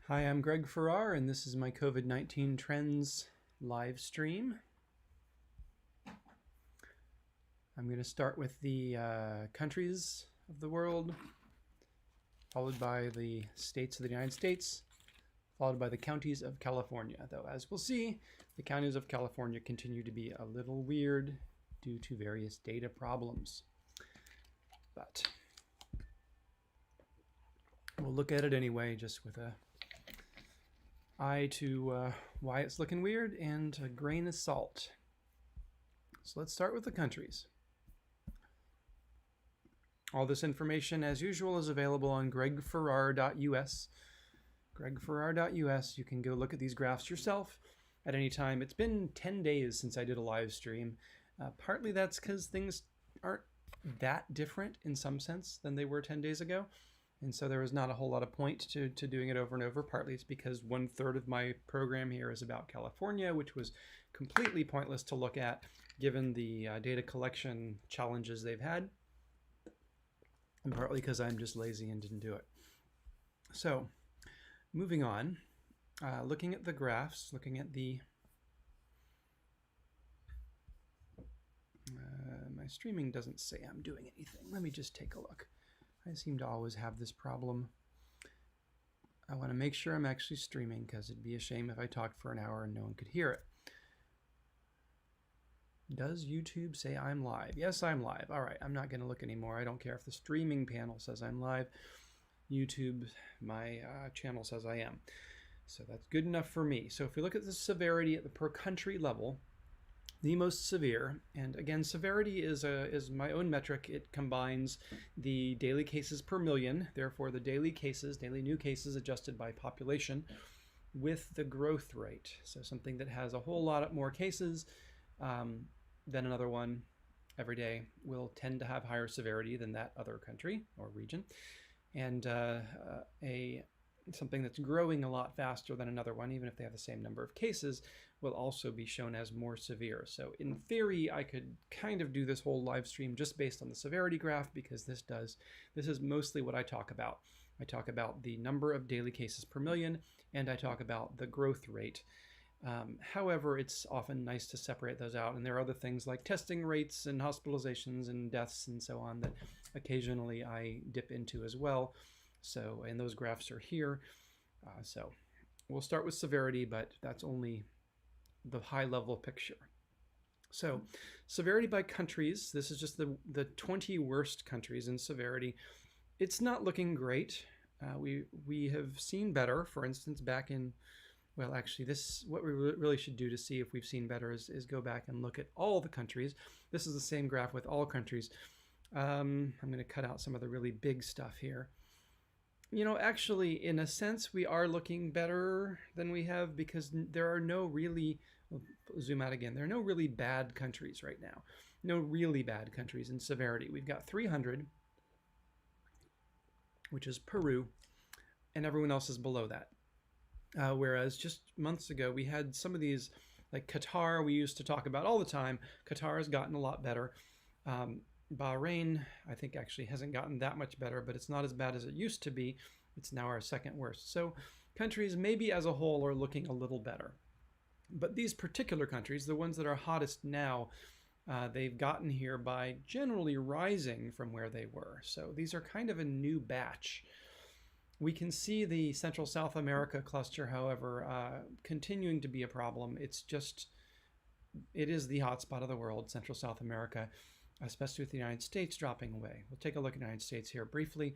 Hi, I'm Greg Farrar, and this is my COVID-19 Trends live stream. I'm going to start with the countries of the world, followed by the states of the United States, followed by the counties of California. Though, as we'll see, the counties of California continue to be a little weird due to various data problems. But we'll look at it anyway, just with a eye to why it's looking weird and a grain of salt. So let's start with the countries. All this information, as usual, is available on gregfarrar.us. gregfarrar.us. You can go look at these graphs yourself at any time. It's been 10 days since I did a live stream. Partly that's because things aren't that different in some sense than they were 10 days ago. And so there was not a whole lot of point to doing it over and over. Partly it's because 1/3 of my program here is about California, which was completely pointless to look at given the data collection challenges they've had. And partly because I'm just lazy and didn't do it. So moving on, looking at the graphs, looking at the my streaming doesn't say I'm doing anything. Let me just take a look. I seem to always have this problem. I want to make sure I'm actually streaming because it'd be a shame if I talked for an hour and no one could hear it. Does YouTube say I'm live? Yes, I'm live. All right, I'm not going to look anymore. I don't care if the streaming panel says I'm live. YouTube, my channel says I am. So that's good enough for me. So if we look at the severity at the per country level, the most severe, and again, severity is my own metric. It combines the daily cases per million, therefore the daily new cases adjusted by population, with the growth rate. So something that has a whole lot more cases than another one every day will tend to have higher severity than that other country or region. And something that's growing a lot faster than another one, even if they have the same number of cases, will also be shown as more severe. So in theory, I could kind of do this whole live stream just based on the severity graph, because this is mostly what I talk about. I talk about the number of daily cases per million, and I talk about the growth rate. However, it's often nice to separate those out, and there are other things like testing rates and hospitalizations and deaths and so on that occasionally I dip into as well. So, and those graphs are here. So we'll start with severity, but that's only the high level picture. So severity by countries, this is just the 20 worst countries in severity. It's not looking great. We have seen better. For instance, back in, well, actually, what we really should do to see if we've seen better is go back and look at all the countries. This is the same graph with all countries. I'm going to cut out some of the really big stuff here. You know, actually, in a sense, we are looking better than we have, because there are no really, zoom out again, there are no really bad countries right now. No really bad countries in severity. We've got 300, which is Peru, and everyone else is below that. Whereas just months ago, we had some of these, like Qatar, we used to talk about all the time. Qatar has gotten a lot better. Bahrain, I think, actually hasn't gotten that much better, but it's not as bad as it used to be. It's now our second worst. So countries maybe as a whole are looking a little better. But these particular countries, the ones that are hottest now, they've gotten here by generally rising from where they were. So these are kind of a new batch. We can see the Central South America cluster, however, continuing to be a problem. It is the hotspot of the world, Central South America, especially with the United States dropping away. We'll take a look at the United States here briefly.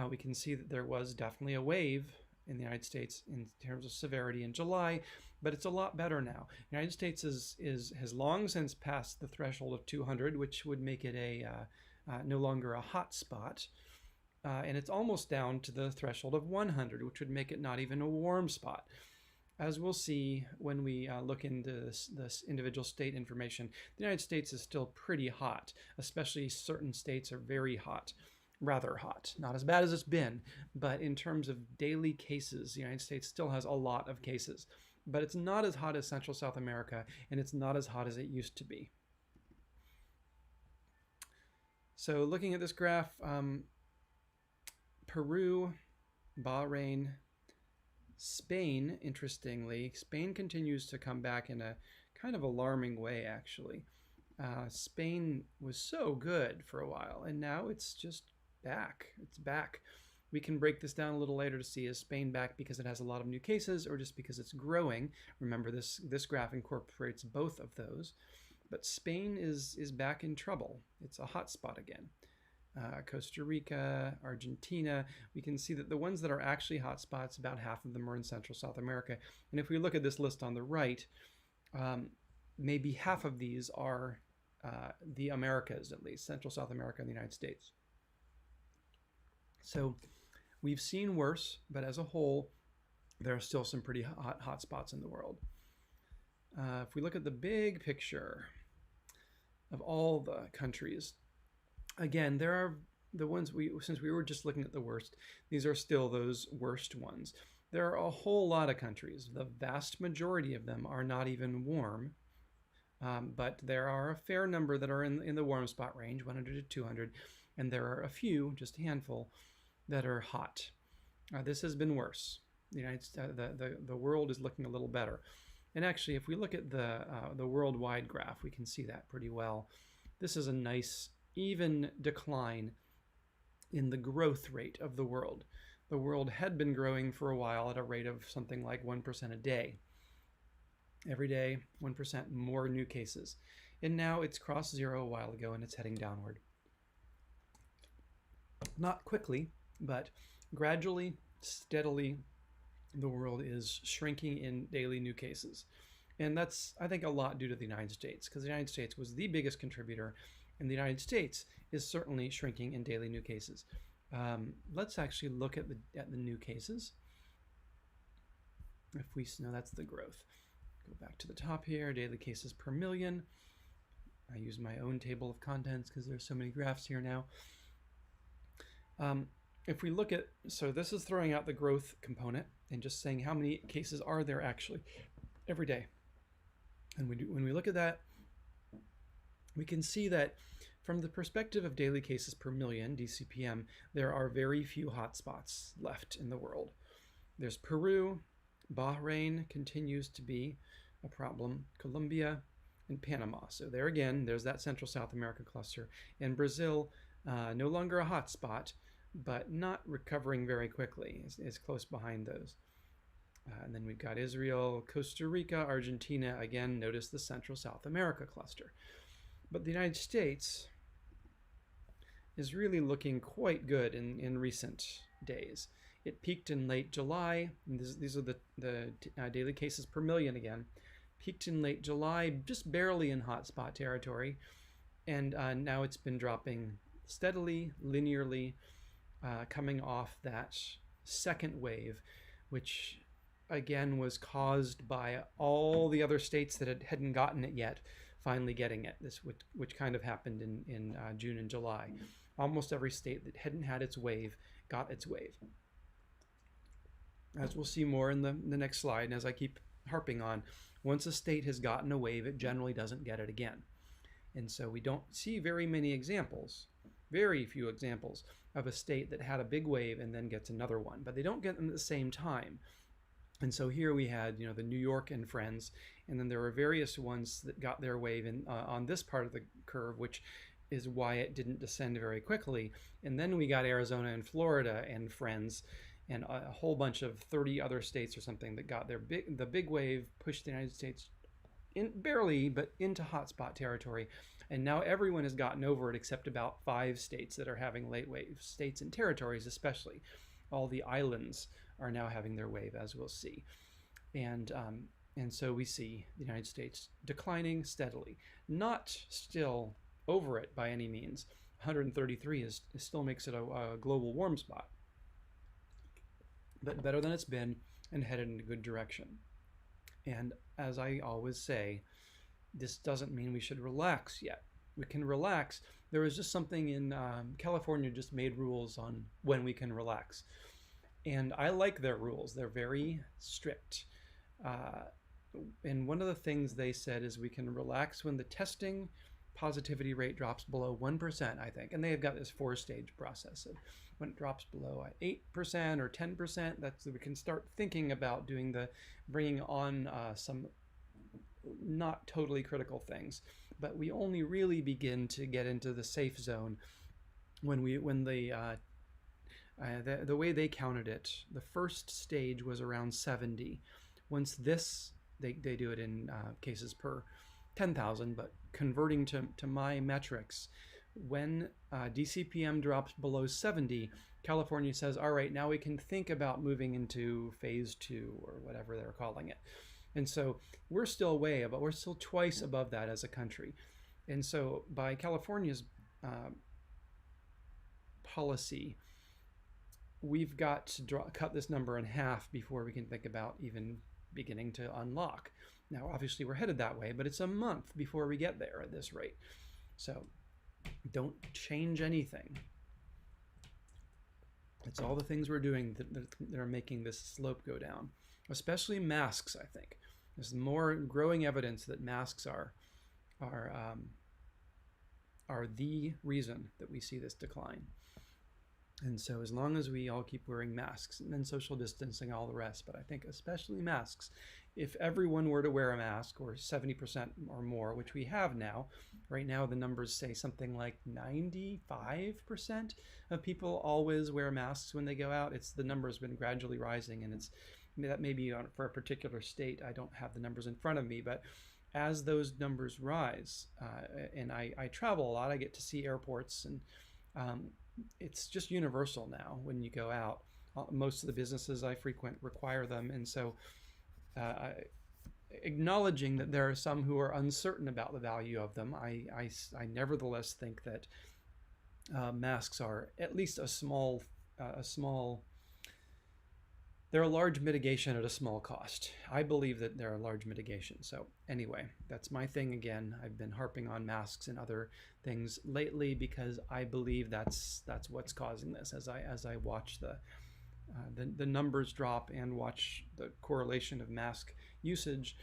We can see that there was definitely a wave in the United States in terms of severity in July, but it's a lot better now. The United States has long since passed the threshold of 200, which would make it no longer a hot spot. And it's almost down to the threshold of 100, which would make it not even a warm spot. As we'll see when we look into this individual state information, the United States is still pretty hot, especially certain states are very hot, rather hot. Not as bad as it's been, but in terms of daily cases, the United States still has a lot of cases. But it's not as hot as Central South America, and it's not as hot as it used to be. So looking at this graph, Peru, Bahrain, Spain, interestingly, Spain continues to come back in a kind of alarming way, actually. Spain was so good for a while, and now it's just back. It's back. We can break this down a little later to see, is Spain back because it has a lot of new cases or just because it's growing? Remember, this graph incorporates both of those. But Spain is back in trouble. It's a hot spot again. Costa Rica, Argentina, we can see that the ones that are actually hotspots, about half of them are in Central South America. And if we look at this list on the right, maybe half of these are the Americas, at least, Central South America and the United States. So we've seen worse, but as a whole, there are still some pretty hot spots in the world. If we look at the big picture of all the countries, again, there are the ones since we were just looking at the worst, these are still those worst ones. There are a whole lot of countries. The vast majority of them are not even warm, but there are a fair number that are in the warm spot range, 100 to 200, and there are a few, just a handful, that are hot. This has been worse. The world is looking a little better. And actually, if we look at the worldwide graph, we can see that pretty well. This is a nice even decline in the growth rate of the world. The world had been growing for a while at a rate of something like 1% a day. Every day, 1% more new cases. And now it's crossed zero a while ago and it's heading downward. Not quickly, but gradually, steadily, the world is shrinking in daily new cases. And that's, I think, a lot due to the United States, because the United States was the biggest contributor, and the United States is certainly shrinking in daily new cases. Let's actually look at the new cases. If we know that's the growth. Go back to the top here, daily cases per million. I use my own table of contents because there's so many graphs here now. If we look at, so this is throwing out the growth component and just saying how many cases are there actually every day. And when we look at that, we can see that from the perspective of daily cases per million, DCPM, there are very few hotspots left in the world. There's Peru, Bahrain continues to be a problem, Colombia, and Panama. So there again, there's that Central South America cluster. And Brazil, no longer a hotspot, but not recovering very quickly. It's close behind those. And then we've got Israel, Costa Rica, Argentina. Again, notice the Central South America cluster. But the United States is really looking quite good in recent days. It peaked in late July. And these are the daily cases per million again. Peaked in late July, just barely in hotspot territory. And now it's been dropping steadily, linearly, coming off that second wave, which again was caused by all the other states that hadn't gotten it yet finally getting it, which kind of happened in June and July. Almost every state that hadn't had its wave got its wave. As we'll see more in the next slide, and as I keep harping on, once a state has gotten a wave, it generally doesn't get it again. And so we don't see very many examples, very few examples, of a state that had a big wave and then gets another one, but they don't get them at the same time. And so here we had, the New York and friends, and then there were various ones that got their wave on this part of the curve, which is why it didn't descend very quickly. And then we got Arizona and Florida and friends, and a whole bunch of 30 other states or something that got the big wave, pushed the United States barely, but into hotspot territory. And now everyone has gotten over it except about 5 states that are having late wave, states and territories especially. All the islands are now having their wave, as we'll see. And so we see the United States declining steadily. Not still over it by any means. 133 still makes it a global warm spot, but better than it's been and headed in a good direction. And as I always say, this doesn't mean we should relax yet. We can relax. There was just something in California just made rules on when we can relax. And I like their rules. They're very strict. And one of the things they said is we can relax when the testing positivity rate drops below 1%, I think. And they have got this 4-stage process. And when it drops below 8% or 10%, that's we can start thinking about bringing on some not totally critical things. But we only really begin to get into the safe zone when the way they counted it, the first stage was around 70. Once this, they do it in cases per 10,000, but converting to my metrics, when DCPM drops below 70, California says, all right, now we can think about moving into phase 2 or whatever they're calling it. And so we're still but we're still twice above that as a country. And so by California's policy, we've got to cut this number in half before we can think about even beginning to unlock. Now, obviously, we're headed that way, but it's a month before we get there at this rate. So don't change anything. It's all the things we're doing that are making this slope go down, especially masks, I think. There's more growing evidence that masks are the reason that we see this decline. And so as long as we all keep wearing masks and then social distancing, all the rest, but I think especially masks, if everyone were to wear a mask, or 70% or more, which we have now, right now the numbers say something like 95% of people always wear masks when they go out. The number has been gradually rising, and that may be for a particular state. I don't have the numbers in front of me, but as those numbers rise, and I travel a lot, I get to see airports, and it's just universal now when you go out. Most of the businesses I frequent require them, and so acknowledging that there are some who are uncertain about the value of them, I nevertheless think that masks are at least a small they're a large mitigation at a small cost. I believe that they're a large mitigation. So anyway, that's my thing again. I've been harping on masks and other things lately because I believe that's what's causing this. As I watch the numbers drop and watch the correlation of mask usage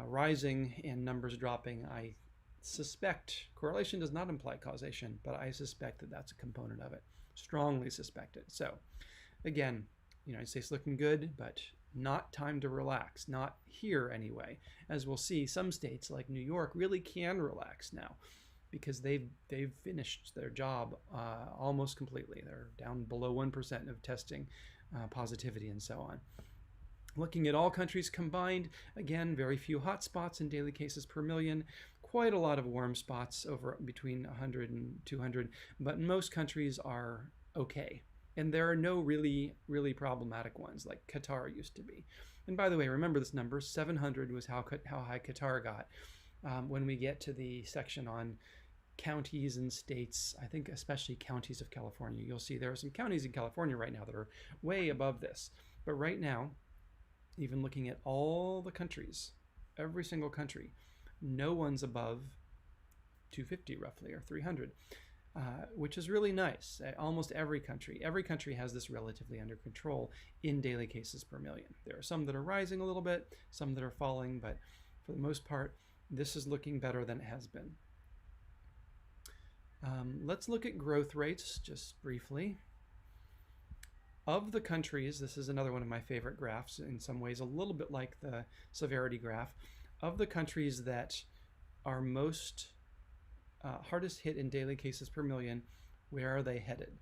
rising and numbers dropping, I suspect correlation does not imply causation, but I suspect that that's a component of it. Strongly suspect it. So again, United States looking good, but not time to relax. Not here anyway. As we'll see, some states like New York really can relax now because they've finished their job almost completely. They're down below 1% of testing positivity and so on. Looking at all countries combined, again, very few hot spots in daily cases per million, quite a lot of warm spots over between 100 and 200, but most countries are okay. And there are no really problematic ones like Qatar used to be. And by the way, remember this number, 700 was how high Qatar got. When we get to the section on counties and states, I think especially counties of California, you'll see there are some counties in California right now that are way above this. But right now, even looking at all the countries, every single country, no one's above 250 roughly, or 300. Which is really nice. Almost every country has this relatively under control in daily cases per million. There are some that are rising a little bit, some that are falling, but for the most part, this is looking better than it has been. Let's look at growth rates just briefly. Of the countries, this is another one of my favorite graphs, in some ways a little bit like the severity graph. Of the countries that are most hardest hit in daily cases per million, where are they headed?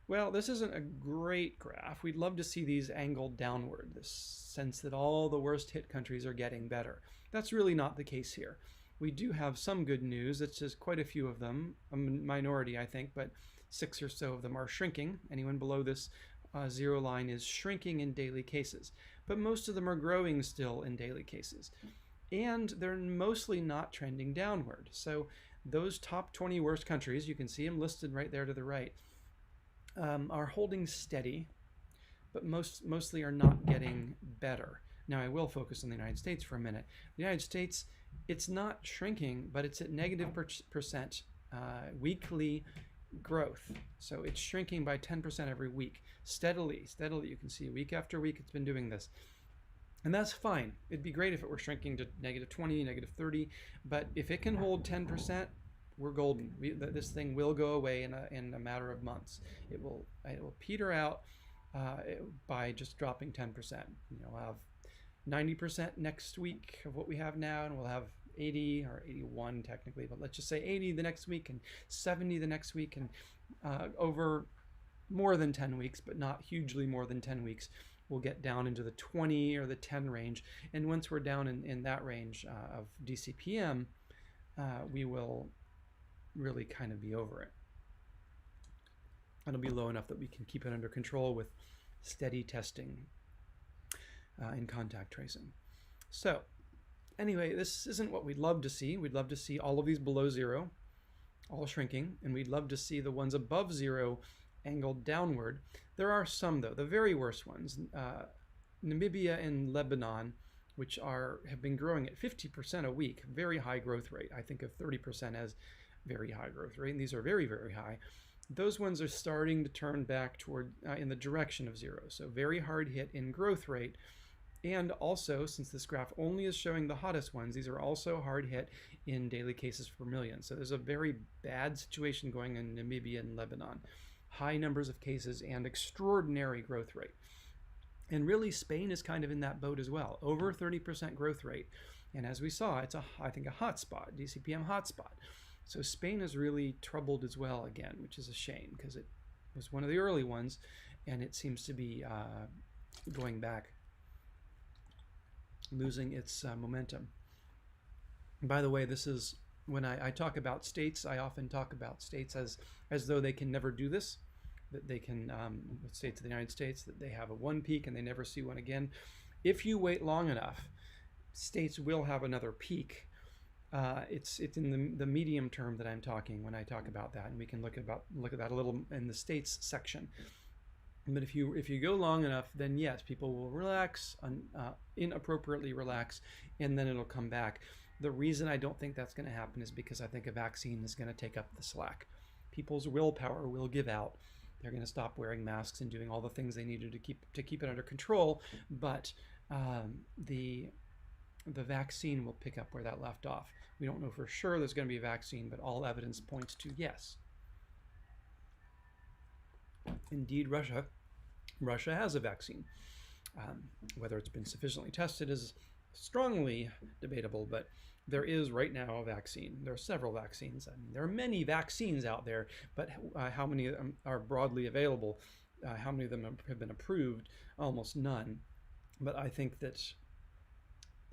Well, this isn't a great graph. We'd love to see these angled downward, this sense that all the worst hit countries are getting better. That's really not the case here. We do have some good news. It's just quite a few of them, a minority I think, but 6 or so of them are shrinking. Anyone below this zero line is shrinking in daily cases, but most of them are growing still in daily cases. And they're mostly not trending downward. So those top 20 worst countries, you can see them listed right there to the right, are holding steady, but mostly are not getting better. Now I will focus on the United States for a minute. The United States, it's not shrinking, but it's at negative percent weekly growth. So it's shrinking by 10% every week, steadily. You can see week after week it's been doing this. And that's fine. It'd be great if it were shrinking to negative 20, negative 30, but if it can hold 10%, we're golden. This thing will go away in a matter of months. It will peter out by just dropping 10%. We'll have 90% next week of what we have now, and we'll have 80 or 81 technically, but let's just say 80 the next week and 70 the next week, and over more than 10 weeks, but not hugely more than 10 weeks, we'll get down into the 20 or the 10 range. And once we're down in that range of DCPM, we will really kind of be over it. It'll be low enough that we can keep it under control with steady testing and contact tracing. So anyway, this isn't what we'd love to see. We'd love to see all of these below zero, all shrinking, and we'd love to see the ones above zero angled downward. There are some, though, the very worst ones. Namibia and Lebanon, which have been growing at 50% a week, very high growth rate. I think of 30% as very high growth rate, and these are very, very high. Those ones are starting to turn back toward in the direction of zero, so very hard hit in growth rate. And also, since this graph only is showing the hottest ones, these are also hard hit in daily cases per million. So there's a very bad situation going in Namibia and Lebanon. High numbers of cases and extraordinary growth rate. And really, Spain is kind of in that boat as well, over 30% growth rate. And as we saw, it's I think a hotspot, DCPM hotspot. So Spain is really troubled as well again, which is a shame because it was one of the early ones, and it seems to be going back, losing its momentum. And by the way, this is when I talk about states, I often talk about states as though they can never do this, that they can, states of the United States, that they have a one peak and they never see one again. If you wait long enough, states will have another peak. It's in the medium term that I'm talking when I talk about that, and we can look at that a little in the states section. But if you go long enough, then yes, people will relax, inappropriately relax, and then it'll come back. The reason I don't think that's going to happen is because I think a vaccine is going to take up the slack. People's willpower will give out. They're going to stop wearing masks and doing all the things they needed to keep it under control. But the vaccine will pick up where that left off. We don't know for sure there's going to be a vaccine, but all evidence points to yes. Indeed, Russia has a vaccine. Whether it's been sufficiently tested is strongly debatable, but there is right now a vaccine. There are several vaccines. I mean, there are many vaccines out there, but how many of them are broadly available? How many of them have been approved? Almost none. But I think that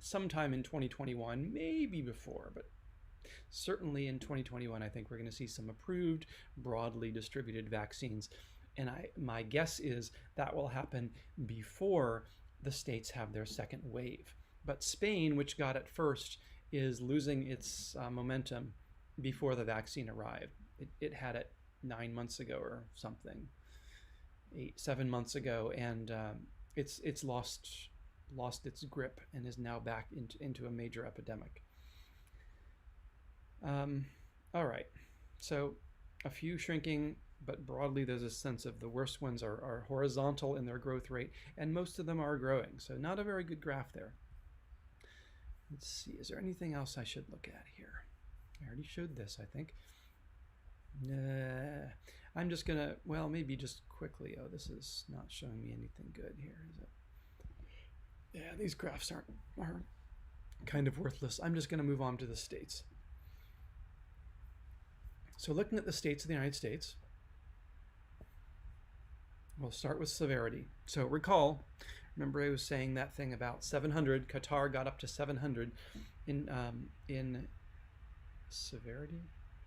sometime in 2021, maybe before, but certainly in 2021, I think we're going to see some approved, broadly distributed vaccines. And my guess is that will happen before the states have their second wave. But Spain, which got it first, is losing its momentum before the vaccine arrived. It had it 9 months ago or something, 7 months ago, and it's lost its grip and is now back into a major epidemic. All right, so a few shrinking, but broadly there's a sense of the worst ones are horizontal in their growth rate, and most of them are growing, so not a very good graph there. Let's see, is there anything else I should look at here? I already showed this, I think. I'm just gonna, well, maybe just quickly. Oh, this is not showing me anything good here, is it? Yeah, these graphs are kind of worthless. I'm just gonna move on to the states. So looking at the states of the United States, we'll start with severity. So recall, remember I was saying that thing about 700. Qatar got up to 700 in severity.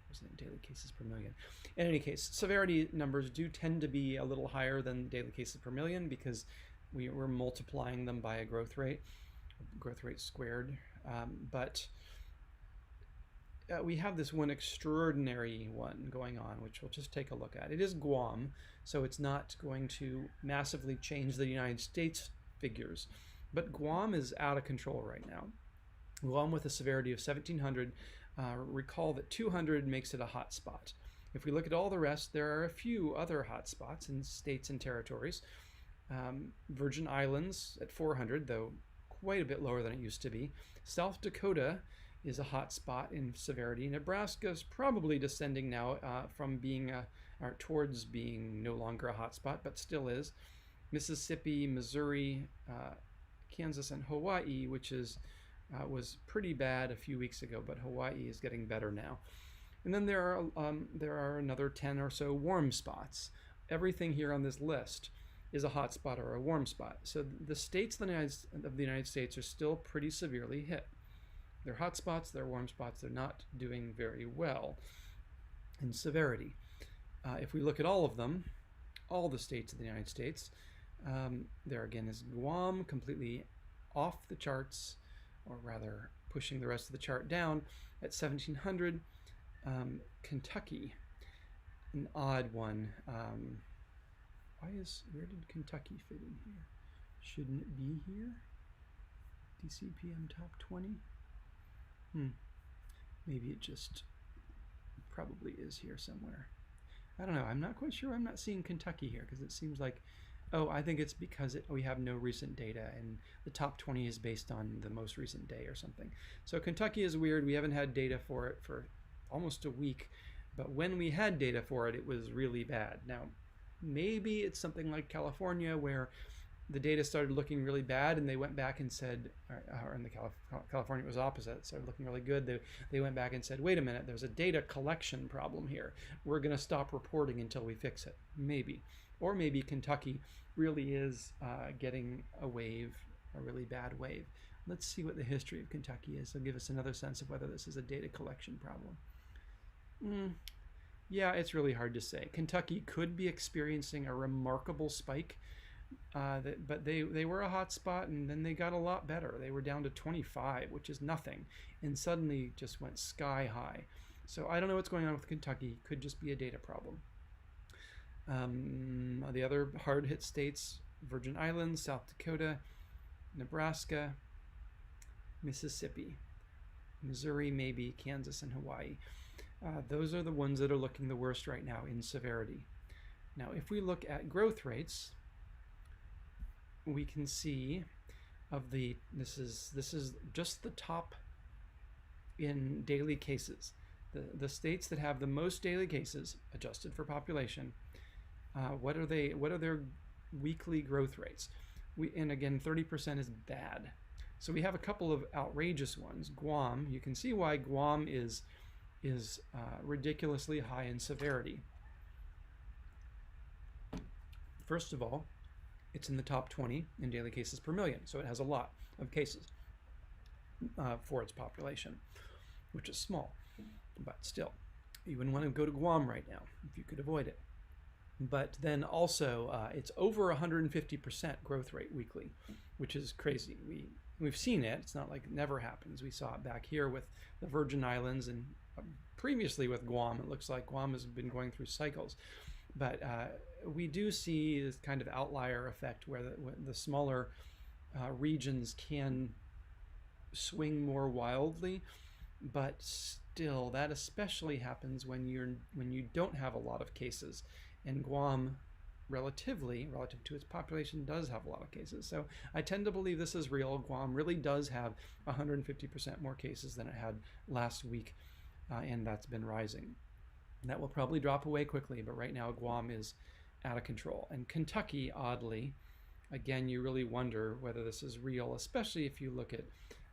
Wasn't it daily cases per million? In any case, severity numbers do tend to be a little higher than daily cases per million because we're multiplying them by a growth rate squared. But we have this one extraordinary one going on, which we'll just take a look at. It is Guam, so it's not going to massively change the United States figures. But Guam is out of control right now. Guam with a severity of 1,700. Recall that 200 makes it a hot spot. If we look at all the rest, there are a few other hot spots in states and territories. Virgin Islands at 400, though quite a bit lower than it used to be. South Dakota is a hot spot in severity. Nebraska is probably descending now from being or towards being no longer a hot spot, but still is. Mississippi, Missouri, Kansas, and Hawaii, which was pretty bad a few weeks ago, but Hawaii is getting better now. And then there are another 10 or so warm spots. Everything here on this list is a hot spot or a warm spot. So the states of the United States are still pretty severely hit. They're hot spots, they're warm spots, they're not doing very well in severity. If we look at all of them, all the states of the United States, there again is Guam, completely off the charts, or rather pushing the rest of the chart down at 1700. Kentucky, an odd one. Where did Kentucky fit in here? Shouldn't it be here? DCPM top 20? Maybe it just probably is here somewhere. I don't know. I'm not quite sure. I'm not seeing Kentucky here because it seems like, oh, I think it's because we have no recent data and the top 20 is based on the most recent day or something. So Kentucky is weird. We haven't had data for it for almost a week, but when we had data for it, it was really bad. Now, maybe it's something like California where the data started looking really bad and they went back and said, or in California it was opposite, it started looking really good. They went back and said, wait a minute, there's a data collection problem here. We're going to stop reporting until we fix it. Maybe. Or maybe Kentucky really is getting a wave, a really bad wave. Let's see what the history of Kentucky is. It'll give us another sense of whether this is a data collection problem. Yeah, it's really hard to say. Kentucky could be experiencing a remarkable spike, but they were a hot spot and then they got a lot better. They were down to 25, which is nothing, and suddenly just went sky high. So I don't know what's going on with Kentucky. Could just be a data problem. The other hard-hit states, Virgin Islands, South Dakota, Nebraska, Mississippi, Missouri, maybe, Kansas, and Hawaii. Those are the ones that are looking the worst right now in severity. Now, if we look at growth rates, we can see this is just the top in daily cases. The states that have the most daily cases, adjusted for population, what are their weekly growth rates? And again, 30% is bad. So we have a couple of outrageous ones. Guam, you can see why Guam is ridiculously high in severity. First of all, it's in the top 20 in daily cases per million, so it has a lot of cases for its population, which is small, but still, you wouldn't want to go to Guam right now if you could avoid it. But then also, it's over 150% growth rate weekly, which is crazy. We've seen it. It's not like it never happens. We saw it back here with the Virgin Islands and previously with Guam. It looks like Guam has been going through cycles. But we do see this kind of outlier effect where the smaller regions can swing more wildly, but still, that especially happens when you don't have a lot of cases. And Guam, relative to its population, does have a lot of cases. So I tend to believe this is real. Guam really does have 150% more cases than it had last week, and that's been rising. That will probably drop away quickly, but right now Guam is out of control. And Kentucky, oddly, again, you really wonder whether this is real, especially if you look at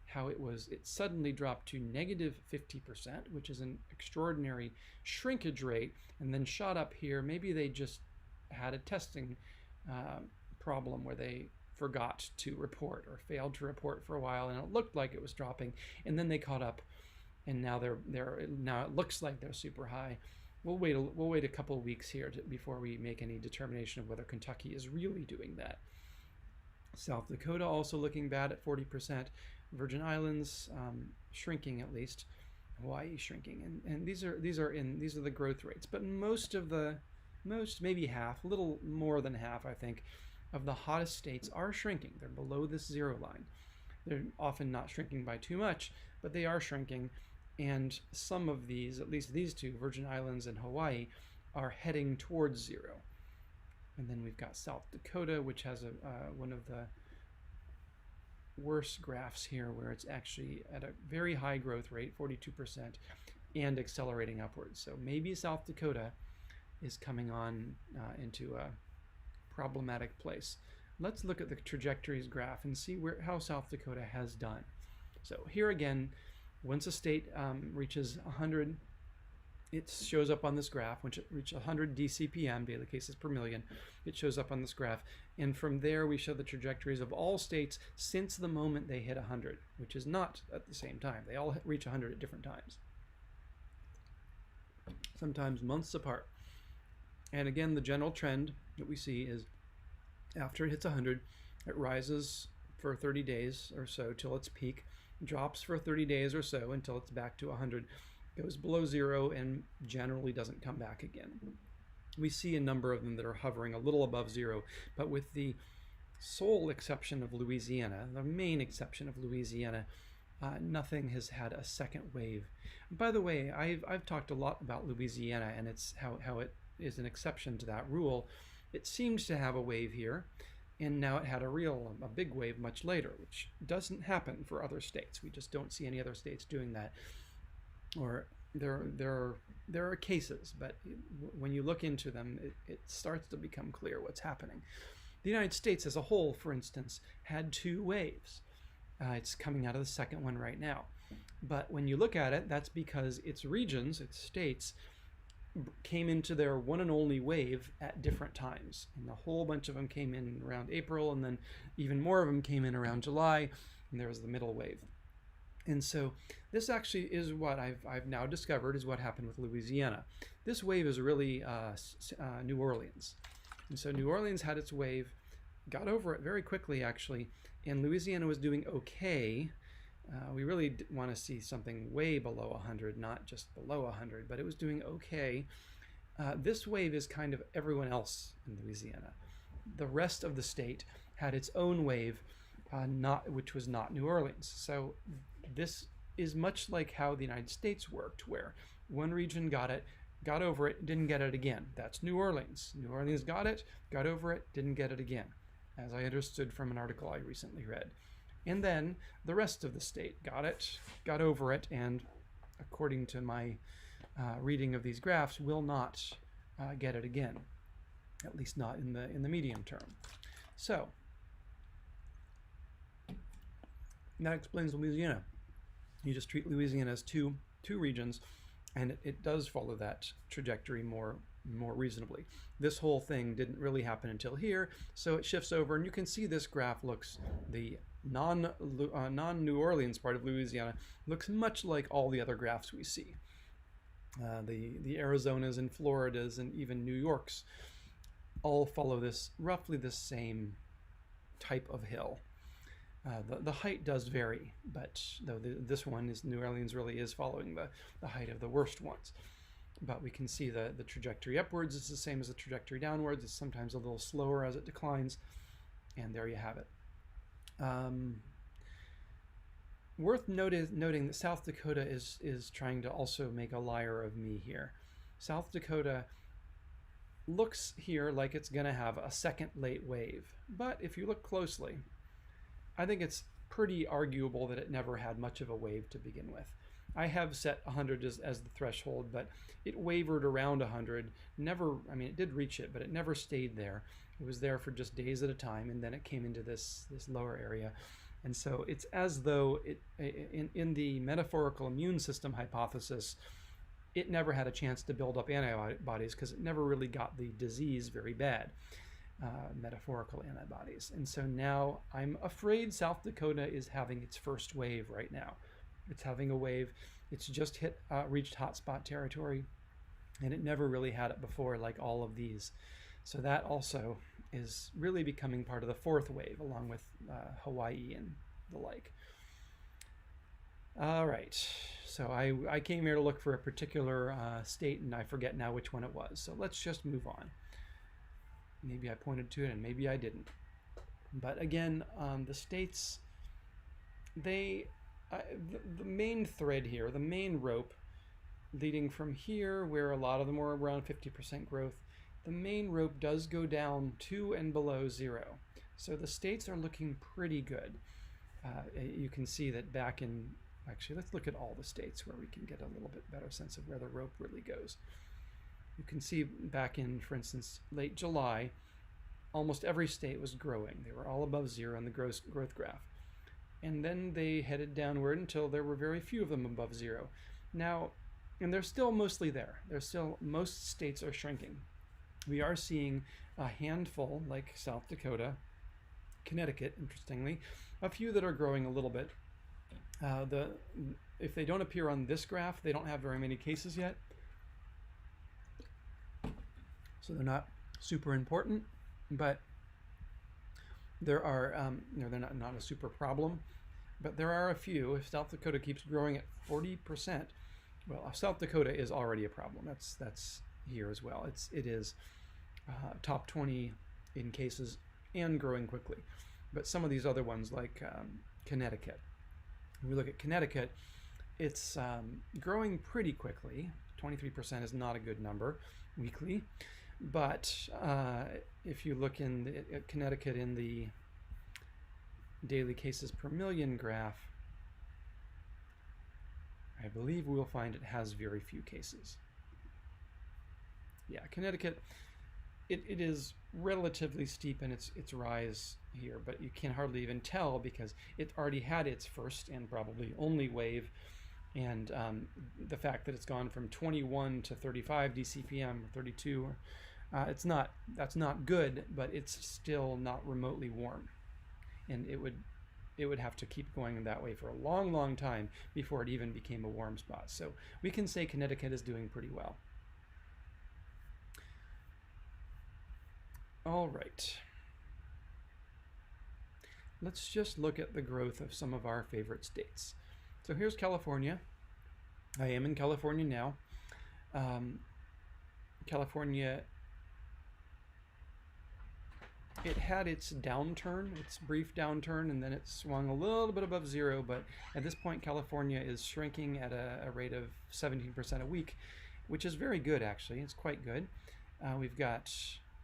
how it suddenly dropped to negative 50%, which is an extraordinary shrinkage rate, and then shot up here. Maybe they just had a testing problem where they forgot to report or failed to report for a while, and it looked like it was dropping, and then they caught up, and now now it looks like they're super high. We'll wait a couple of weeks here before we make any determination of whether Kentucky is really doing that. South Dakota also looking bad at 40%. Virgin Islands shrinking, at least. Hawaii shrinking, and these are the growth rates. But most maybe half, a little more than half, I think, of the hottest states are shrinking. They're below this zero line. They're often not shrinking by too much, but they are shrinking. And some of these, at least these two, Virgin Islands and Hawaii, are heading towards zero. And then we've got South Dakota, which has one of the worse graphs here where it's actually at a very high growth rate, 42%, and accelerating upwards. So maybe South Dakota is coming on into a problematic place. Let's look at the trajectories graph and see how South Dakota has done. So here again, once a state reaches 100, it shows up on this graph. Once it reaches 100 dCPM, daily cases per million, it shows up on this graph. And from there, we show the trajectories of all states since the moment they hit 100, which is not at the same time. They all reach 100 at different times, sometimes months apart. And again, the general trend that we see is after it hits 100, it rises for 30 days or so till its peak, drops for 30 days or so until it's back to 100, goes below 0, and generally doesn't come back again. We see a number of them that are hovering a little above 0, but with the sole exception of Louisiana, the main exception of Louisiana, nothing has had a second wave. By the way, I've talked a lot about Louisiana and it's how it is an exception to that rule. It seems to have a wave here, and now it had a big wave much later, which doesn't happen for other states. We just don't see any other states doing that. Or there are cases, but when you look into them, it starts to become clear what's happening. The United States as a whole, for instance, had 2 waves. It's coming out of the second one right now. But when you look at it, that's because its regions, its states, came into their one and only wave at different times. And a whole bunch of them came in around April, and then even more of them came in around July, and there was the middle wave. And so this actually is what I've now discovered is what happened with Louisiana. This wave is really New Orleans. And so New Orleans had its wave, got over it very quickly actually, and Louisiana was doing okay. We really want to see something way below 100, not just below 100, but it was doing okay. This wave is kind of everyone else in Louisiana. The rest of the state had its own wave, which was not New Orleans. So this is much like how the United States worked, where one region got it, got over it, didn't get it again. That's New Orleans. New Orleans got it, got over it, didn't get it again, as I understood from an article I recently read. And then the rest of the state got it, got over it, and according to my reading of these graphs, will not get it again, at least not in the medium term. So that explains Louisiana. You just treat Louisiana as two regions, and it does follow that trajectory more reasonably. This whole thing didn't really happen until here, so it shifts over, and you can see this graph looks, the non-New Orleans part of Louisiana looks much like all the other graphs we see. The Arizonas and Floridas and even New York's all follow this roughly the same type of hill. The height does vary, but though this one is New Orleans really is following the height of the worst ones. But we can see the trajectory upwards is the same as the trajectory downwards. It's sometimes a little slower as it declines, and there you have it. Worth noting that South Dakota is trying to also make a liar of me here. South Dakota looks here like it's going to have a second late wave, but if you look closely, I think it's pretty arguable that it never had much of a wave to begin with. I have set 100 as the threshold, but it wavered around 100. Never, I mean, it did reach it, but it never stayed there. It was there for just days at a time, and then it came into this lower area. And so it's as though in the metaphorical immune system hypothesis, it never had a chance to build up antibodies because it never really got the disease very bad. Metaphorical antibodies. And so now I'm afraid South Dakota is having its first wave right now. It's having a wave. It's just reached hotspot territory, and it never really had it before like all of these. So that also is really becoming part of the fourth wave, along with Hawaii and the like. All right, so I came here to look for a particular state, and I forget now which one it was. So let's just move on. Maybe I pointed to it, and maybe I didn't. But again, the states, the main thread here, the main rope leading from here, where a lot of them were around 50% growth, the main rope does go down to and below 0. So the states are looking pretty good. You can see that back in, actually, let's look at all the states where we can get a little bit better sense of where the rope really goes. You can see back in, for instance, late July, almost every state was growing. They were all above zero on the growth graph. And then they headed downward until there were very few of them above zero. Now, and they're still mostly there. Most states are shrinking. We are seeing a handful, like South Dakota, Connecticut, interestingly, a few that are growing a little bit. If they don't appear on this graph, they don't have very many cases yet. So they're not super important, but there are, they're not a super problem, but there are a few. If South Dakota keeps growing at 40%, well, South Dakota is already a problem. That's here as well. It is top 20 in cases and growing quickly. But some of these other ones, like Connecticut, when we look at Connecticut, it's growing pretty quickly. 23% is not a good number weekly. But if you look at Connecticut in the daily cases per million graph, I believe we'll find it has very few cases. Yeah, Connecticut, it is relatively steep in its rise here, but you can hardly even tell because it already had its first and probably only wave, and the fact that it's gone from 21 to 35 DCPM, 32, that's not good, but it's still not remotely warm, and it would have to keep going that way for a long, long time before it even became a warm spot. So we can say Connecticut is doing pretty well. All right. Let's just look at the growth of some of our favorite states. So here's California. I am in California now. California, it had its downturn, its brief downturn, and then it swung a little bit above zero, but at this point California is shrinking at a rate of 17% a week, which is very good actually. It's quite good. We've got,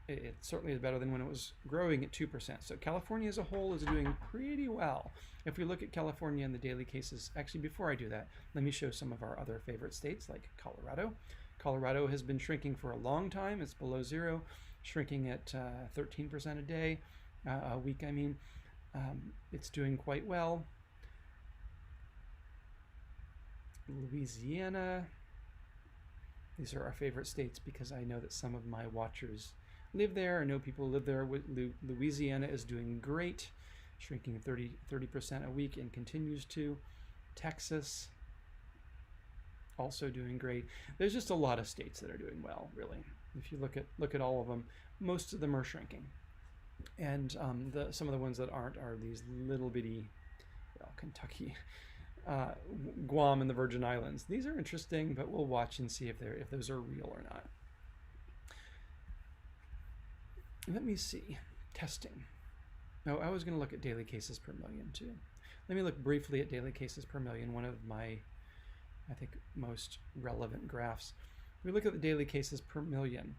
it certainly is better than when it was growing at 2%. So California as a whole is doing pretty well. If we look at California and the daily cases, actually before I do that, let me show some of our other favorite states like Colorado. Colorado has been shrinking for a long time. It's below zero, shrinking at 13% a day, a week I mean. It's doing quite well. Louisiana, these are our favorite states because I know that some of my watchers live there. I know people live there. Louisiana is doing great, shrinking 30% a week and continues to. Texas, also doing great. There's just a lot of states that are doing well, really. If you look at all of them, most of them are shrinking, and some of the ones that aren't are these little bitty, well, Kentucky, Guam, and the Virgin Islands. These are interesting, but we'll watch and see if those are real or not. Let me see. Testing. Oh, I was going to look at daily cases per million too. Let me look briefly at daily cases per million, one of my, I think, most relevant graphs. We look at the daily cases per million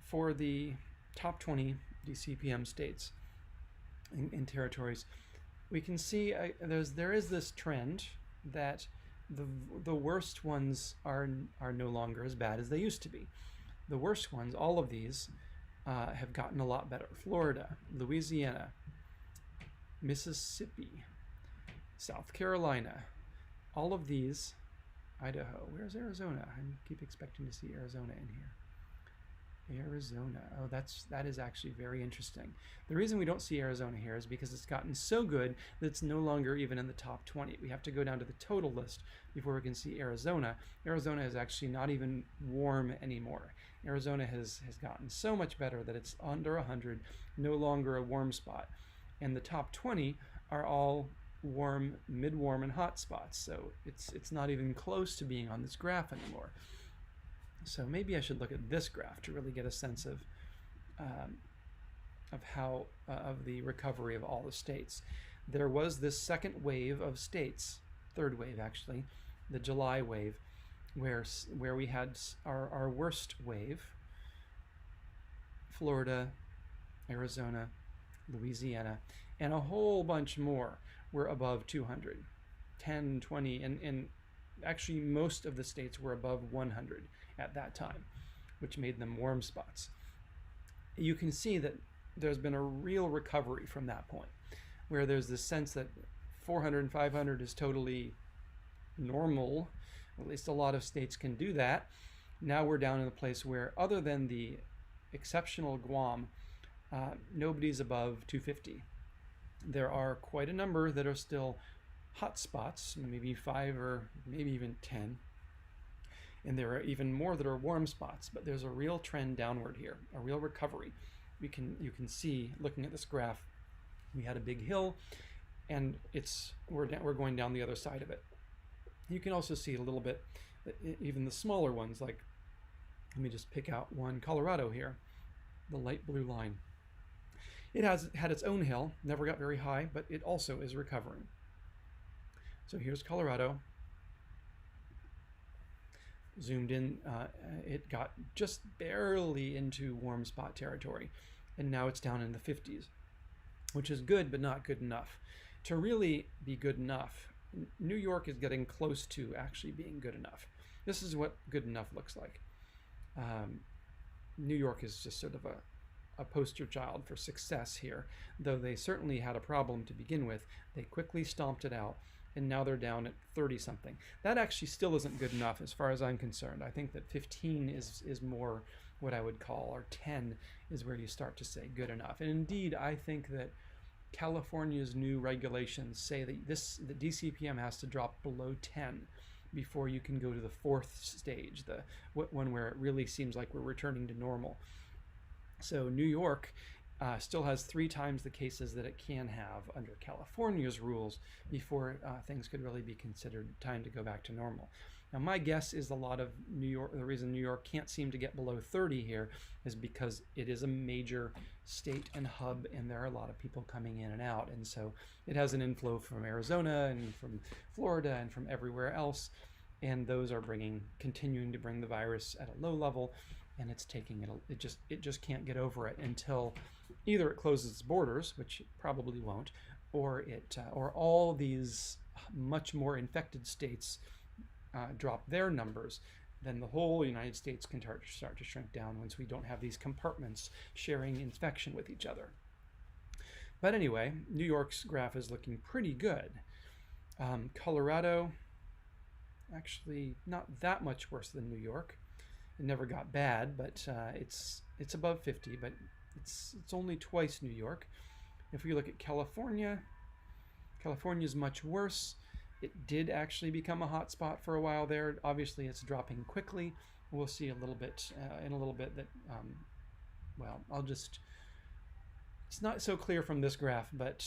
for the top 20 DCPM states and territories. We can see there is this trend that the worst ones are no longer as bad as they used to be. The worst ones, all of these, have gotten a lot better. Florida, Louisiana, Mississippi, South Carolina, all of these, Idaho. Where's Arizona? I keep expecting to see Arizona in here. Arizona. Oh, that is actually very interesting. The reason we don't see Arizona here is because it's gotten so good that it's no longer even in the top 20. We have to go down to the total list before we can see Arizona. Arizona is actually not even warm anymore. Arizona has gotten so much better that it's under 100, no longer a warm spot. And the top 20 are all warm, mid-warm, and hot spots. So it's not even close to being on this graph anymore. So maybe I should look at this graph to really get a sense of how of the recovery of all the states. There was this second wave of states, third wave actually, the July wave, where we had our worst wave: Florida, Arizona, Louisiana, and a whole bunch more were above 200, 10, 20, and actually most of the states were above 100 at that time, which made them warm spots. You can see that there's been a real recovery from that point, where there's this sense that 400 and 500 is totally normal. At least a lot of states can do that. Now we're down in a place where, other than the exceptional Guam, nobody's above 250. There are quite a number that are still hot spots, maybe 5 or maybe even 10. And there are even more that are warm spots, but there's a real trend downward here, a real recovery. You can see, looking at this graph, we had a big hill, and we're going down the other side of it. You can also see a little bit, even the smaller ones, like, let me just pick out one, Colorado here, the light blue line. It has had its own hill, never got very high, but it also is recovering. So here's Colorado. Zoomed in, it got just barely into warm spot territory, and now it's down in the 50s, which is good, but not good enough. To really be good enough, New York is getting close to actually being good enough. This is what good enough looks like. New York is just sort of a poster child for success here, though they certainly had a problem to begin with. They quickly stomped it out, and now they're down at 30 something. That actually still isn't good enough as far as I'm concerned. I think that 15 is more what I would call, or 10 is where you start to say good enough. And indeed, I think that California's new regulations say that the DCPM has to drop below 10 before you can go to the fourth stage, the one where it really seems like we're returning to normal. So New York still has 3 times the cases that it can have under California's rules before things could really be considered time to go back to normal. Now, my guess is a lot of the reason New York can't seem to get below 30 here is because it is a major state and hub, and there are a lot of people coming in and out. And so it has an inflow from Arizona and from Florida and from everywhere else. And those are continuing to bring the virus at a low level, and it's taking it just can't get over it until either it closes its borders, which it probably won't, or all these much more infected states drop their numbers. Then the whole United States can start to shrink down once we don't have these compartments sharing infection with each other. But anyway, New York's graph is looking pretty good. Colorado, actually not that much worse than New York. It never got bad, but it's above 50, but it's only twice New York. If we look at California, California's much worse. It did actually become a hot spot for a while there. Obviously, it's dropping quickly. We'll see a little bit in a little bit that, it's not so clear from this graph, but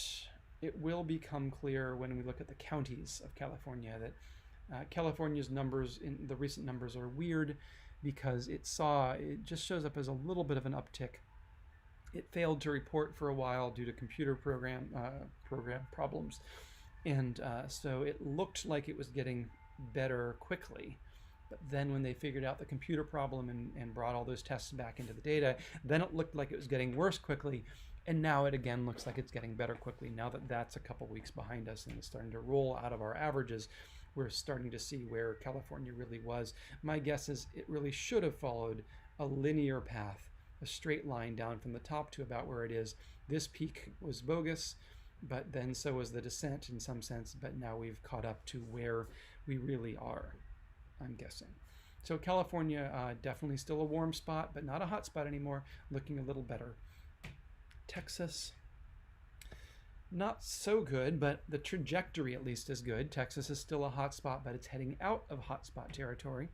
it will become clear when we look at the counties of California that California's numbers, in the recent numbers, are weird because it just shows up as a little bit of an uptick. It failed to report for a while due to computer program problems. And so it looked like it was getting better quickly. But then when they figured out the computer problem and brought all those tests back into the data, then it looked like it was getting worse quickly. And now it again looks like it's getting better quickly. Now that that's a couple weeks behind us and it's starting to roll out of our averages, we're starting to see where California really was. My guess is it really should have followed a linear path, a straight line down from the top to about where it is. This peak was bogus, but then so was the descent in some sense, but now we've caught up to where we really are, I'm guessing. So California, definitely still a warm spot, but not a hot spot anymore, looking a little better. Texas, not so good, but the trajectory at least is good. Texas is still a hot spot, but it's heading out of hot spot territory.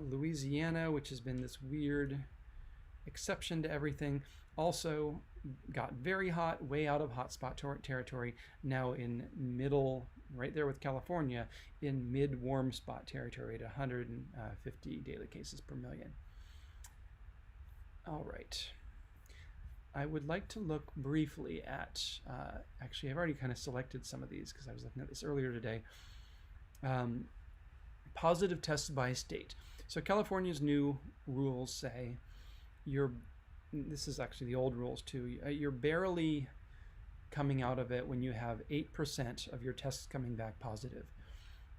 Louisiana, which has been this weird exception to everything, also got very hot, way out of hotspot territory, now in middle, right there with California, in mid-warm spot territory at 150 daily cases per million. All right. I would like to look briefly at, actually I've already kind of selected some of these because I was looking at this earlier today. Positive tests by state. So California's new rules say this is actually the old rules too. You're barely coming out of it when you have 8% of your tests coming back positive.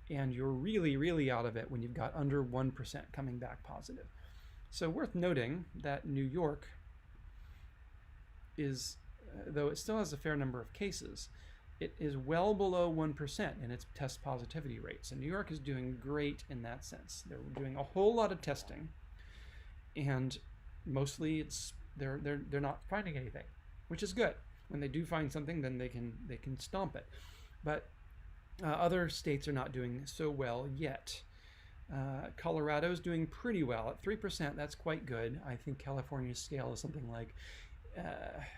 And you're really, really out of it when you've got under 1% coming back positive. So worth noting that New York is, though it still has a fair number of cases, it is well below 1% in its test positivity rate. So New York is doing great in that sense. They're doing a whole lot of testing, and mostly they're not finding anything, which is good. When they do find something, then they can stomp it. But other states are not doing so well yet. Colorado's doing pretty well at 3%. That's quite good. I think California's scale is something like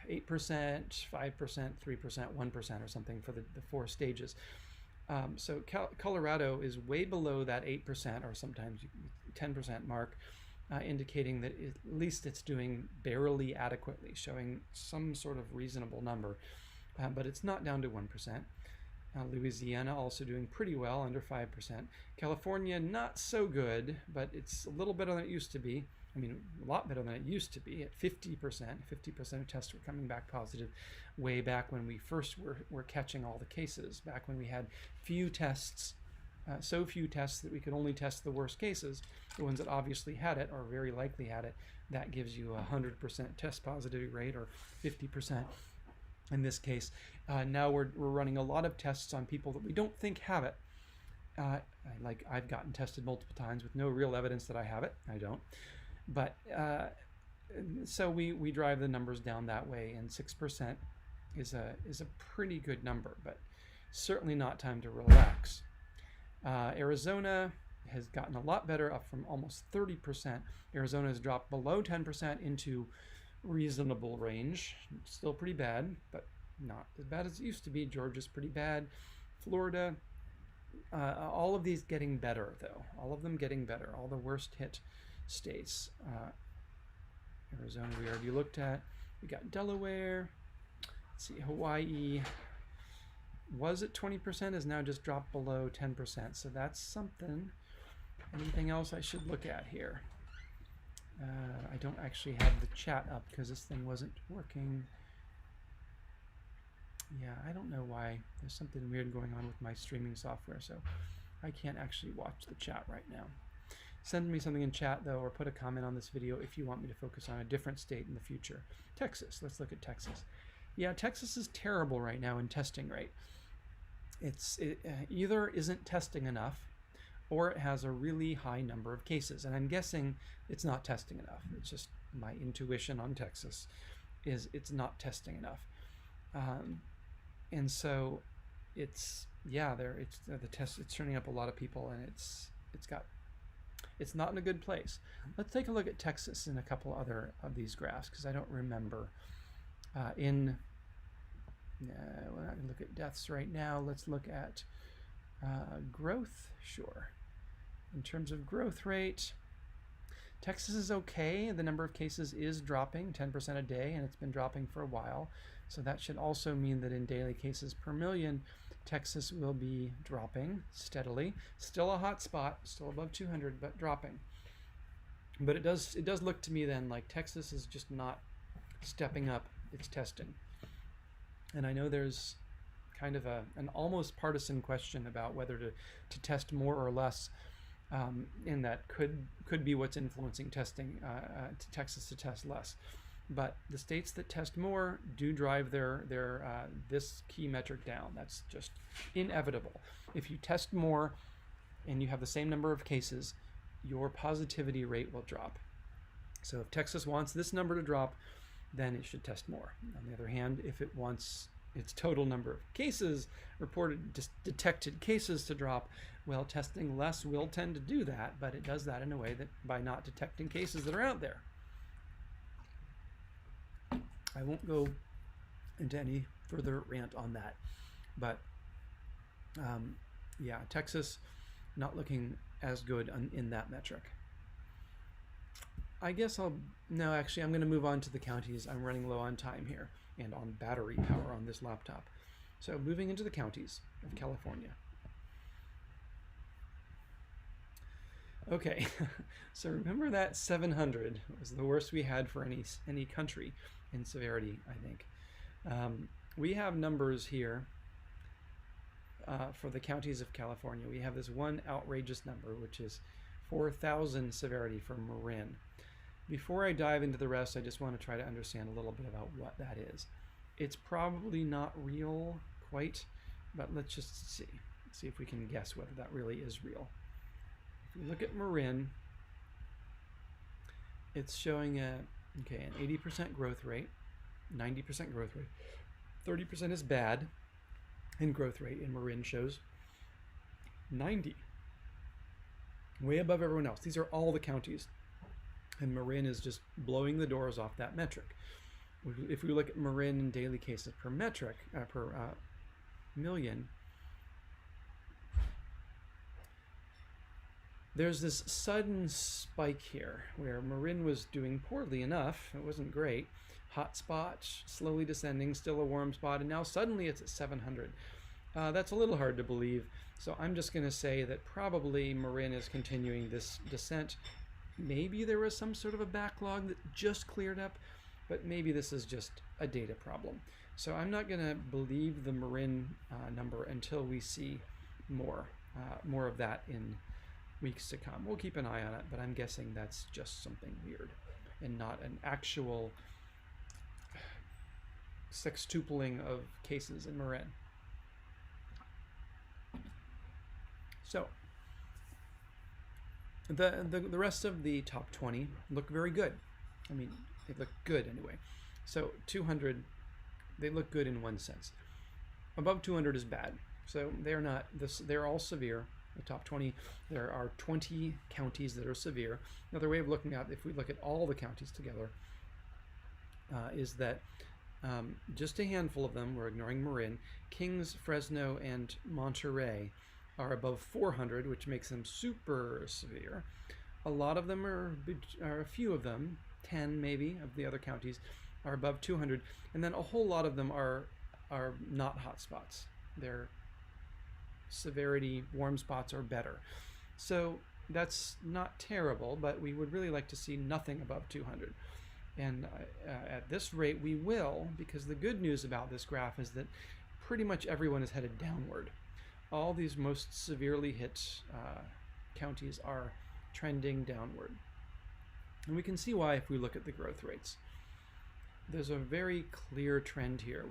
8%, 5%, 3%, 1% or something for the 4 stages. So Colorado is way below that 8% or sometimes 10% mark, indicating that at least it's doing barely adequately, showing some sort of reasonable number, but it's not down to 1%. Louisiana also doing pretty well, under 5%. California, not so good, but it's a little better than it used to be. I mean, a lot better than it used to be at 50%. 50% of tests were coming back positive way back when we first were catching all the cases, back when we had few tests, so few tests that we could only test the worst cases, the ones that obviously had it or very likely had it. That gives you a 100% test positivity rate, or 50% in this case. Now we're running a lot of tests on people that we don't think have it. Like I've gotten tested multiple times with no real evidence that I have it. I don't. But so we drive the numbers down that way, and 6% is a pretty good number, but certainly not time to relax. Arizona has gotten a lot better, up from almost 30%. Arizona has dropped below 10% into reasonable range. Still pretty bad, but not as bad as it used to be. Georgia's pretty bad. Florida, all of these getting better, though. All of them getting better. All the worst hit states. Arizona we already looked at. We got Delaware. Let's see, Hawaii was at 20%, has now just dropped below 10%. So that's something. Anything else I should look at here? I don't actually have the chat up because this thing wasn't working. Yeah, I don't know why. There's something weird going on with my streaming software, so I can't actually watch the chat right now. Send me something in chat, though, or put a comment on this video if you want me to focus on a different state in the future. Texas. Let's look at Texas. Yeah, Texas is terrible right now in testing rate. It either isn't testing enough, or it has a really high number of cases. And I'm guessing it's not testing enough. It's just my intuition on Texas is it's not testing enough. And so it's the test, it's turning up a lot of people, and it's not in a good place. Let's take a look at Texas in a couple other of these graphs, because I don't remember. We're not going to look at deaths right now. Let's look at growth. Sure. In terms of growth rate, Texas is okay. The number of cases is dropping 10% a day, and it's been dropping for a while. So that should also mean that in daily cases per million, Texas will be dropping steadily. Still a hot spot, still above 200, but dropping. But it does look to me then like Texas is just not stepping up its testing. And I know there's kind of an almost partisan question about whether to test more or less, and that could be what's influencing testing to Texas to test less. But the states that test more do drive their this key metric down. That's just inevitable. If you test more and you have the same number of cases, your positivity rate will drop. So if Texas wants this number to drop, then it should test more. On the other hand, if it wants its total number of cases, reported detected cases, to drop, well, testing less will tend to do that, but it does that in a way that by not detecting cases that are out there. I won't go into any further rant on that, but yeah, Texas not looking as good in that metric. I guess no, actually, I'm going to move on to the counties. I'm running low on time here and on battery power on this laptop. So moving into the counties of California. Okay, so remember that 700 was the worst we had for any country in severity, I think. We have numbers here for the counties of California. We have this one outrageous number, which is 4,000 severity for Marin. Before I dive into the rest, I just want to try to understand a little bit about what that is. It's probably not real quite, but let's just see if we can guess whether that really is real. If we look at Marin, it's showing an 80% growth rate, 90% growth rate. 30% is bad, and growth rate in Marin shows 90, way above everyone else. These are all the counties, and Marin is just blowing the doors off that metric. If we look at Marin in daily cases per million, there's this sudden spike here where Marin was doing poorly enough. It wasn't great. Hot spot, slowly descending, still a warm spot, and now suddenly it's at 700. That's a little hard to believe, so I'm just going to say that probably Marin is continuing this descent. Maybe there was some sort of a backlog that just cleared up, but maybe this is just a data problem. So I'm not going to believe the Marin number until we see more of that in weeks to come. We'll keep an eye on it, but I'm guessing that's just something weird and not an actual sextupling of cases in Marin. So the rest of the top 20 look very good. I mean, they look good anyway. So 200, they look good in one sense. Above 200 is bad. So they're not this. They're all severe. The top 20, there are 20 counties that are severe. Another way of looking at, if we look at all the counties together, is that just a handful of them, we're ignoring Marin, Kings, Fresno, and Monterey are above 400, which makes them super severe. A lot of them are a few of them, 10 maybe, of the other counties are above 200, and then a whole lot of them are not hot spots. They're severity warm spots or better. So that's not terrible, but we would really like to see nothing above 200. And at this rate we will, because the good news about this graph is that pretty much everyone is headed downward. All these most severely hit counties are trending downward. And we can see why if we look at the growth rates. There's a very clear trend here.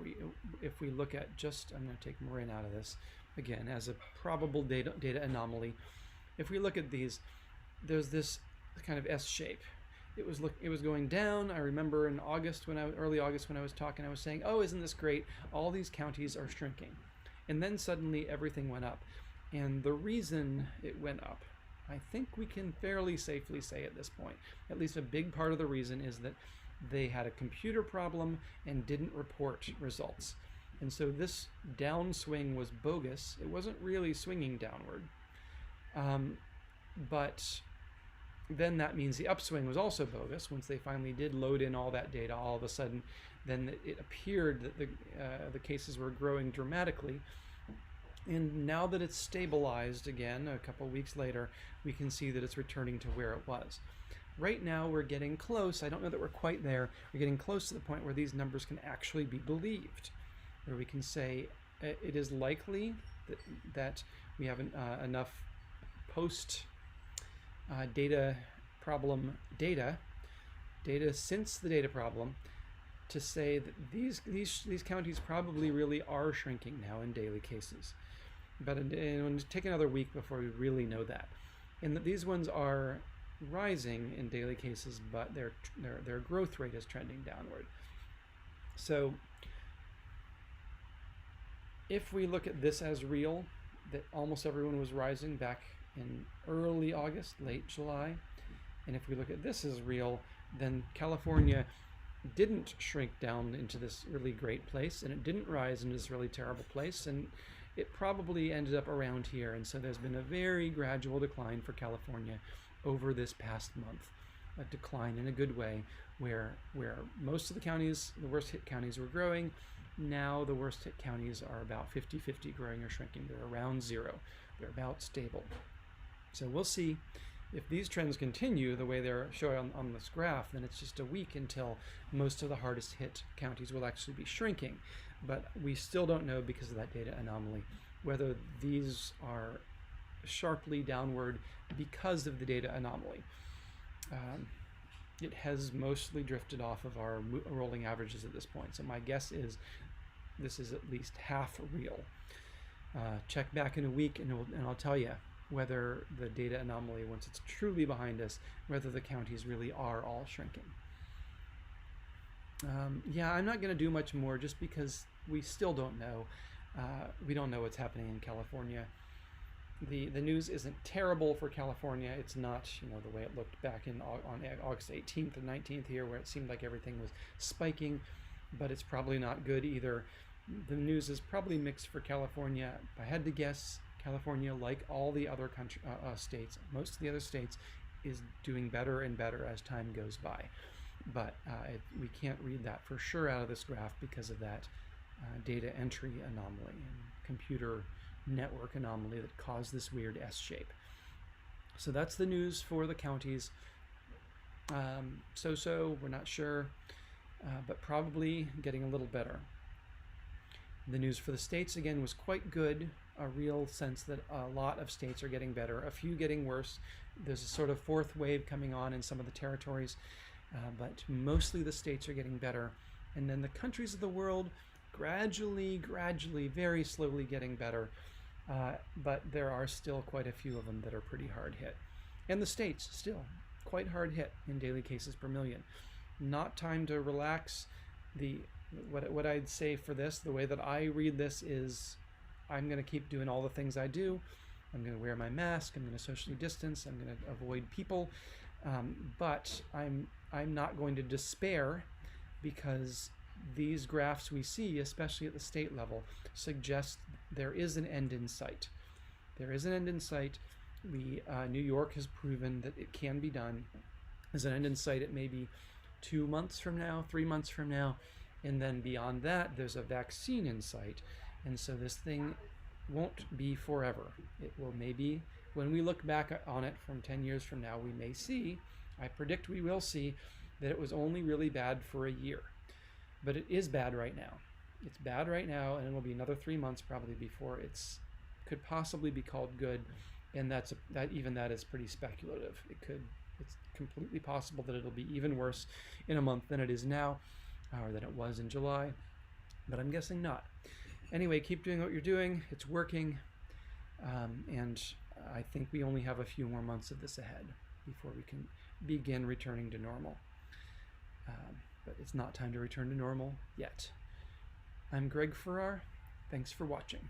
If we look at just, I'm going to take Marin out of this, again, as a probable data anomaly. If we look at these, there's this kind of S shape. It was going down. I remember in early August when I was talking, I was saying, oh, isn't this great? All these counties are shrinking. And then suddenly everything went up. And the reason it went up, I think we can fairly safely say at this point, at least a big part of the reason is that they had a computer problem and didn't report results. And so this downswing was bogus. It wasn't really swinging downward. But then that means the upswing was also bogus. Once they finally did load in all that data, all of a sudden, then it appeared that the cases were growing dramatically. And now that it's stabilized again, a couple weeks later, we can see that it's returning to where it was. Right now, we're getting close. I don't know that we're quite there. We're getting close to the point where these numbers can actually be believed, where we can say it is likely that we have enough post data problem data since the data problem to say that these counties probably really are shrinking now in daily cases. But it'll take another week before we really know that. And that these ones are rising in daily cases, but their growth rate is trending downward. So if we look at this as real, that almost everyone was rising back in early August, late July, and if we look at this as real, then California didn't shrink down into this really great place, and it didn't rise into this really terrible place, and it probably ended up around here. And so there's been a very gradual decline for California over this past month, a decline in a good way, where most of the counties, the worst hit counties, were growing. Now the worst hit counties are about 50-50 growing or shrinking. They're around zero. They're about stable. So we'll see If these trends continue the way they're showing on this graph, then it's just a week until most of the hardest hit counties will actually be shrinking. But we still don't know, because of that data anomaly, whether these are sharply downward because of the data anomaly. It has mostly drifted off of our rolling averages at this point. So my guess is this is at least half real. Check back in a week and I'll tell you whether the data anomaly, once it's truly behind us, whether the counties really are all shrinking. Yeah, I'm not going to do much more just because we still don't know. We don't know what's happening in California. The news isn't terrible for California. It's not, the way it looked back on August 18th and 19th here, where it seemed like everything was spiking, but it's probably not good either. The news is probably mixed for California. If I had to guess, California, like all the other states, most of the other states, is doing better and better as time goes by. But we can't read that for sure out of this graph because of that data entry anomaly and computer network anomaly that caused this weird S shape. So that's the news for the counties. We're not sure, but probably getting a little better. The news for the states, again, was quite good. A real sense that a lot of states are getting better, a few getting worse. There's a sort of fourth wave coming on in some of the territories, but mostly the states are getting better. And then the countries of the world gradually, very slowly getting better. But there are still quite a few of them that are pretty hard hit. And the states still quite hard hit in daily cases per million. Not time to relax. What I'd say for this, the way that I read this is, I'm going to keep doing all the things I do. I'm going to wear my mask. I'm going to socially distance. I'm going to avoid people. But I'm not going to despair, because these graphs we see, especially at the state level, suggest there is an end in sight. There is an end in sight. New York has proven that it can be done. There's an end in sight at maybe 2 months from now, 3 months from now. And then beyond that, there's a vaccine in sight. And so this thing won't be forever. It will maybe, when we look back on it from 10 years from now, we may see, I predict we will see, that it was only really bad for a year. But it is bad right now. It's bad right now, and it'll be another 3 months probably before it's could possibly be called good. And that is pretty speculative. It's completely possible that it'll be even worse in a month than it is now, or than it was in July, but I'm guessing not. Anyway, keep doing what you're doing. It's working, and I think we only have a few more months of this ahead before we can begin returning to normal. But it's not time to return to normal yet. I'm Greg Farrar. Thanks for watching.